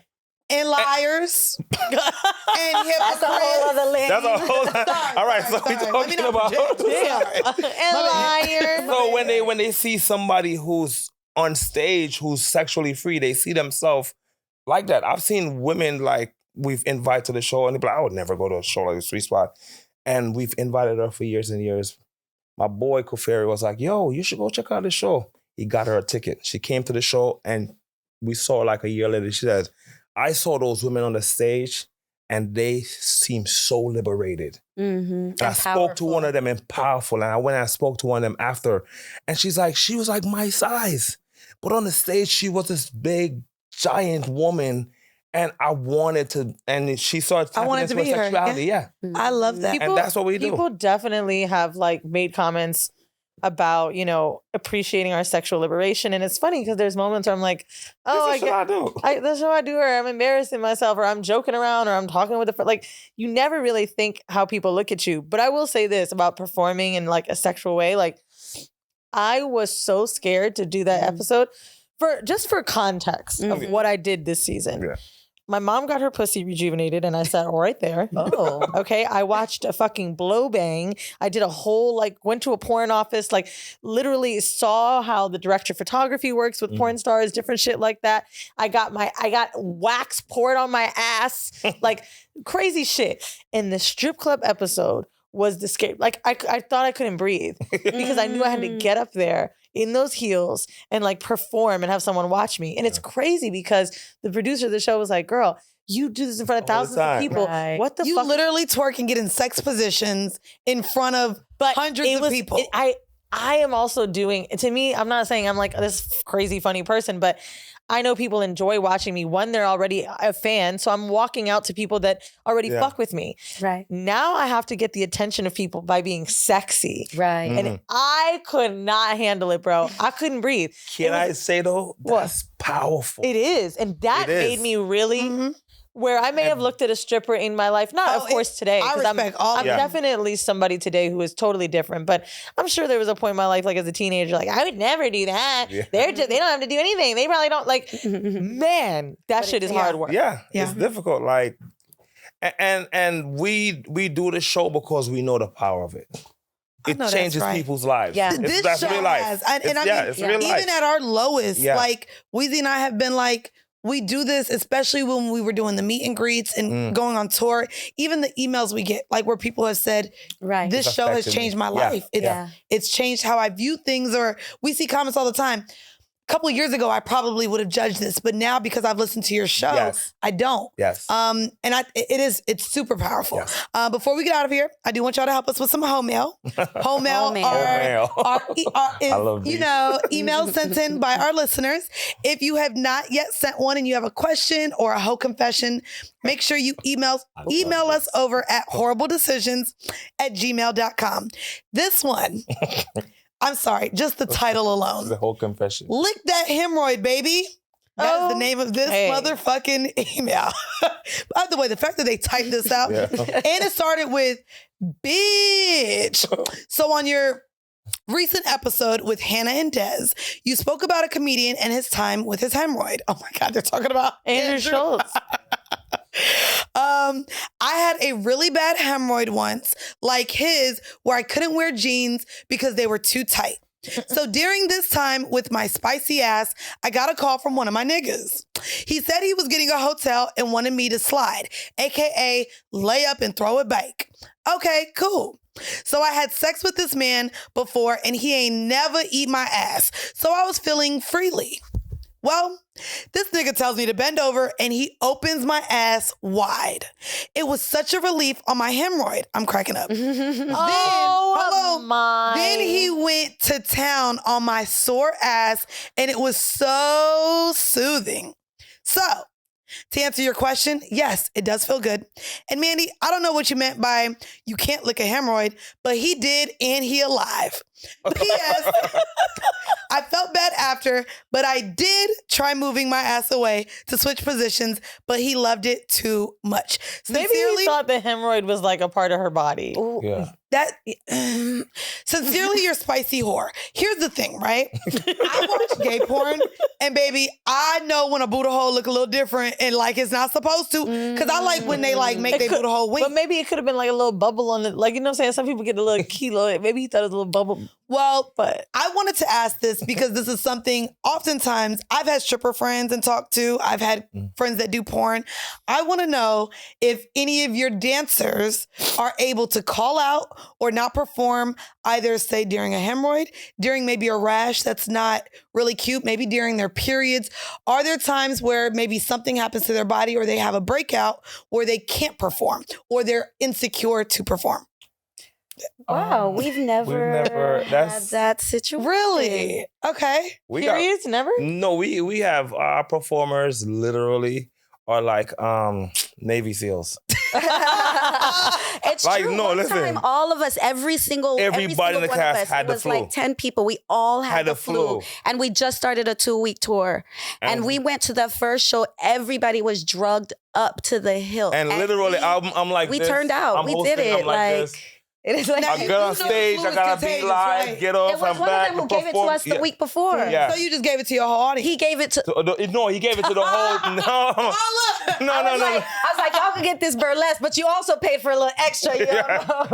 And liars. And hypocrites. That's a whole other lane. That's a whole all right, so we're talking about And liars. So when they see somebody who's on stage who's sexually free, they see themselves like that. I've seen women like we've invited to the show and they're like, I would never go to a show like the Sweet Spot. And we've invited her for years and years. My boy Kuferi was like, yo, you should go check out the show. He got her a ticket. She came to the show and we saw her like a year later. She said, I saw those women on the stage and they seem so liberated. Mm-hmm. And I spoke to one of them and powerful. And I went and I spoke to one of them after. And she was like my size. But on the stage, she was this big, giant woman. And I wanted to, and she started tapping into her sexuality. Yeah. I love that. And that's what we do. People definitely have like made comments about, appreciating our sexual liberation. And it's funny because there's moments where I'm like, oh, This is what I do. that's what I do, or I'm embarrassing myself, or I'm joking around, or I'm talking with a friend. Like, you never really think how people look at you. But I will say this about performing in like a sexual way. Like, I was so scared to do that episode for context of what I did this season. Yeah. My mom got her pussy rejuvenated and I sat right there. Oh. Okay. I watched a fucking blow bang. I did a whole, went to a porn office, literally saw how the director of photography works with porn stars, different shit like that. I got wax poured on my ass, crazy shit. And the strip club episode was the scare. I thought I couldn't breathe because I knew I had to get up there in those heels and perform and have someone watch me. And it's crazy because the producer of the show was like, girl, you do this in front of thousands of people. Right. What the You fuck? literally twerk and get in sex positions in front of hundreds of people. I am also doing, to me, I'm not saying I'm this crazy funny person, but I know people enjoy watching me. One, they're already a fan. So I'm walking out to people that already fuck with me. Right. Now I have to get the attention of people by being sexy. Right. And I could not handle it, bro. I couldn't breathe. Can I say though, that's powerful. It is. And that made me really, where I may have looked at a stripper in my life, not of course today. I 'cause respect all I'm of them. definitely somebody today who is totally different. But I'm sure there was a point in my life, as a teenager, I would never do that. Yeah. They don't have to do anything. They probably don't man, that shit is hard work. Yeah, it's difficult. And we do the show because we know the power of it. it changes people's lives. Yeah. That's real life. It's real life. Even at our lowest, like Weezy and I have been like, we do this, especially when we were doing the meet and greets and going on tour. Even the emails we get, like where people have said, this show has changed my life. It's changed how I view things, or we see comments all the time. A couple of years ago, I probably would have judged this, but now because I've listened to your show, I don't. And it's super powerful. Before we get out of here, I do want y'all to help us with some home mail. Home mail are emails sent in by our listeners. If you have not yet sent one and you have a question or a hoe confession, make sure you email us over at whorribledecisions@gmail.com. This one. I'm sorry, just the title alone. The whole confession. Lick that hemorrhoid, baby. That is the name of this motherfucking email. By the way, the fact that they typed this out, and it started with, bitch. So on your recent episode with Hannah and Des, you spoke about a comedian and his time with his hemorrhoid. Oh my God, they're talking about Andrew Schultz. I had a really bad hemorrhoid once, like his, where I couldn't wear jeans because they were too tight. So during this time with my spicy ass, I got a call from one of my niggas. He said he was getting a hotel and wanted me to slide, AKA lay up and throw it back. Okay, cool. So I had sex with this man before and he ain't never eat my ass. So I was feeling freely. Well, this nigga tells me to bend over and he opens my ass wide. It was such a relief on my hemorrhoid. I'm cracking up. Then he went to town on my sore ass and it was so soothing. So, to answer your question, yes, it does feel good. And Mandii, I don't know what you meant by you can't lick a hemorrhoid, but he did and he alive. P.S. I felt bad after, but I did try moving my ass away to switch positions, but he loved it too much. Maybe he thought the hemorrhoid was like a part of her body. Yeah. Sincerely, your spicy whore. Here's the thing, right? I watch gay porn, and baby, I know when a booty hole look a little different and like it's not supposed to, because I like when they like make their booty hole wink. But maybe it could have been like a little bubble on it, like you know what I'm saying. Some people get a little kilo. Maybe he thought it was a little bubble. Well, but I wanted to ask this because this is something oftentimes I've had stripper friends and talked to. I've had friends that do porn. I want to know if any of your dancers are able to call out or not perform either, say, during a hemorrhoid, during maybe a rash that's not really cute, maybe during their periods. Are there times where maybe something happens to their body or they have a breakout where they can't perform or they're insecure to perform? Wow, we've never had that situation. Really? Okay. Periods? Never? No, we have our performers literally are like Navy SEALs. It's like, true. no, One listen. time, all of us, every single Everybody in the one cast of us, had it the was flu. like 10 people. We all had the flu. And we just started a 2-week tour. And we went to the first show. Everybody was drugged up to the hilt. And literally, I'm like we this. turned out. I'm we hosting, did it. I'm like this. It is like I get on stage, I gotta be live, get off, it was I'm one back. of them who gave it to us the week before. Yeah. So you just gave it to your whole audience? He gave it to... No, he gave it to the whole... No. I was like, y'all can get this burlesque, but you also paid for a little extra. You know?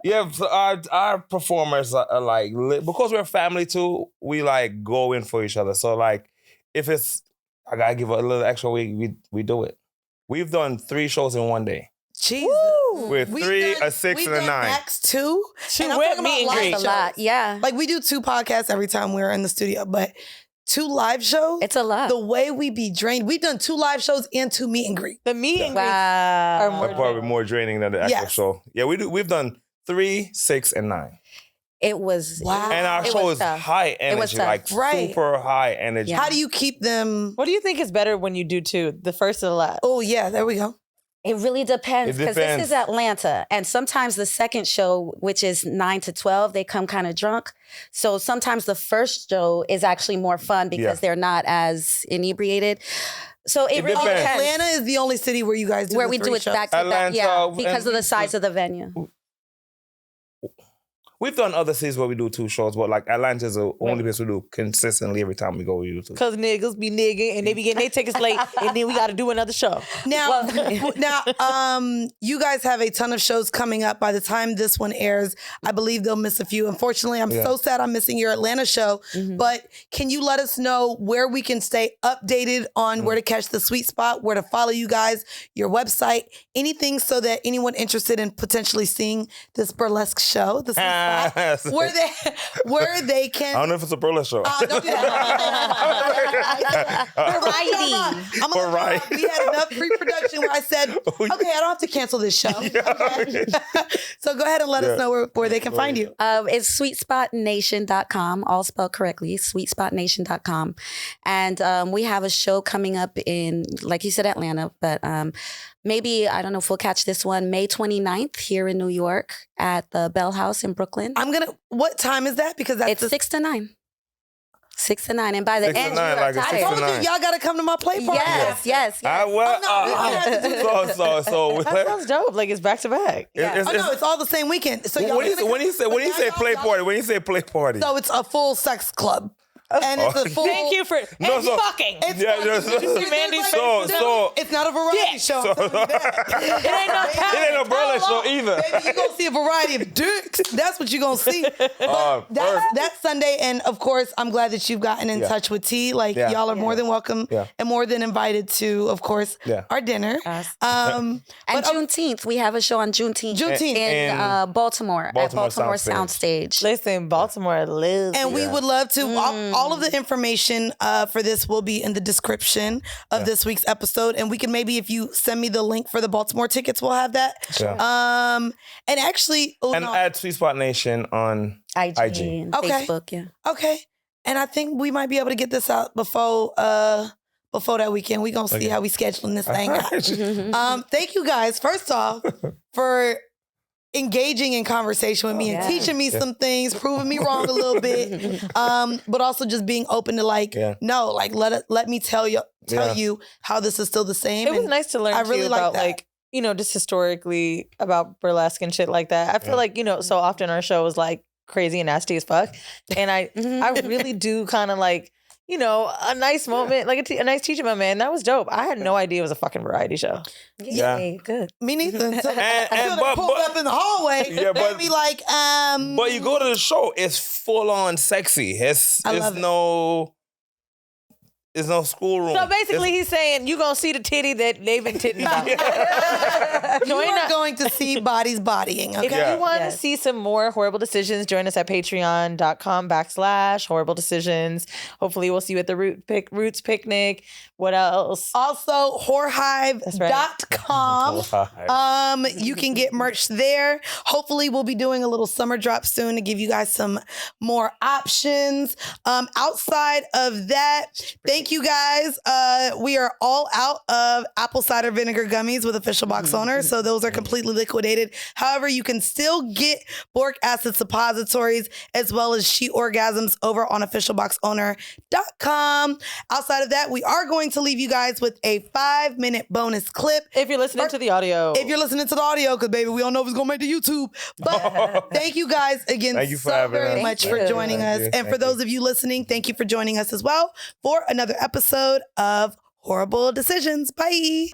Yeah, so our performers are like... Because we're family too, we like go in for each other. So like, if it's... I gotta give a little extra week, we do it. We've done 3 shows in one day. Jesus. With 3, a 6, and a 9. Max 2. And I'm talking meet and about greet. That's a lot, yeah. Like we do 2 podcasts every time we're in the studio, but 2 live shows. It's a lot. The way we be drained. We've done 2 live shows and 2 meet and greet. The meet and greets Wow. are Probably more draining than the actual show. Yeah, we've done 3, 6, and 9. It was... Wow. And our show is high energy, was tough. like Right. super high energy. How do you keep them? What do you think is better when you do 2? The first or the last? Oh, yeah, there we go. It really depends, because this is Atlanta. And sometimes the second show, which is 9 to 12, they come kind of drunk. So sometimes the first show is actually more fun because they're not as inebriated. So it really depends. Atlanta is the only city where you guys do where the we 3 do it shows. back to back, Atlanta, because of the size of the venue. We've done other cities where we do 2 shows, but like Atlanta's the only place we do consistently every time we go. We do 2. Because niggas be nigging and they be getting their tickets late and then we got to do another show. Now, you guys have a ton of shows coming up. By the time this one airs, I believe they'll miss a few. Unfortunately, I'm so sad I'm missing your Atlanta show. But can you let us know where we can stay updated on where to catch the Sweet Spot, where to follow you guys, your website, anything so that anyone interested in potentially seeing this burlesque show, the Sweet Spot, where they can. I don't know if it's a burlesque show. Don't do that. Variety. Variety. We had enough pre-production where I said, okay, I don't have to cancel this show. Okay. So go ahead and let us know where they can find you. It's sweetspotnation.com, all spelled correctly, sweetspotnation.com. And we have a show coming up in, like you said, Atlanta, but maybe, I don't know if we'll catch this one, May 29th here in New York at the Bell House in Brooklyn. What time is that? Because that's 6 to 9. 6 to 9. And by the 6 to end, 9, you are like a 6 to tired. 9. Y'all got to come to my play party. Yes. So That sounds dope. Like it's back to back. It's all the same weekend. So when you say play party, so it's a full sex club. And it's a full. Thank you for fucking. It's Mandii. It's not a variety show. It ain't no burlesque show either. Baby, you're going to see a variety of dicks. That's what you're going to see. But that's Sunday. And of course, I'm glad that you've gotten in touch with T. Like, y'all are more than welcome and more than invited to, of course, our dinner. And Juneteenth. We have a show on Juneteenth. In Baltimore at Baltimore Soundstage. Listen, Baltimore lives. And we would love to. All of the information for this will be in the description of this week's episode. And we can maybe, if you send me the link for the Baltimore tickets, we'll have that. And actually... add Sweet Spot Nation on IG. And Facebook, Okay. And I think we might be able to get this out before that weekend. We're going to see how we scheduling this thing out. Thank you guys, first off, for engaging in conversation with me and teaching me some things, proving me wrong a little bit, but also just being open to let me tell you how this is still the same. It was nice to learn about just historically about burlesque and shit like that. I feel like, so often our show is like crazy and nasty as fuck. And I really do kind of like, a nice moment, like a nice teaching moment, man. That was dope. I had no idea it was a fucking variety show. Yeah, good. Me neither. So but pulled up in the hallway. But be like, But you go to the show, it's full on sexy. It's no schoolroom. So basically, he's saying you gonna see the titty that they've been titting about. You are going to see bodies bodying. Okay? If you want to see some more Whorieble Decisions, join us at patreon.com/Whorieble Decisions. Hopefully, we'll see you at the Roots Picnic. What else? Also, whorehive.com. You can get merch there. Hopefully, we'll be doing a little summer drop soon to give you guys some more options. Outside of that, thank you guys. We are all out of apple cider vinegar gummies with Official Box Owner, so those are completely liquidated. However, you can still get boric acid suppositories as well as She Orgasms over on officialboxowner.com. Outside of that, we are going to leave you guys with a 5-minute bonus clip. If you're listening to the audio. If you're listening to the audio, because baby, we don't know if it's going to make the YouTube. But thank you guys again so very much for joining us. And for those of you listening, thank you for joining us as well for another episode of Whorieble Decisions. Bye.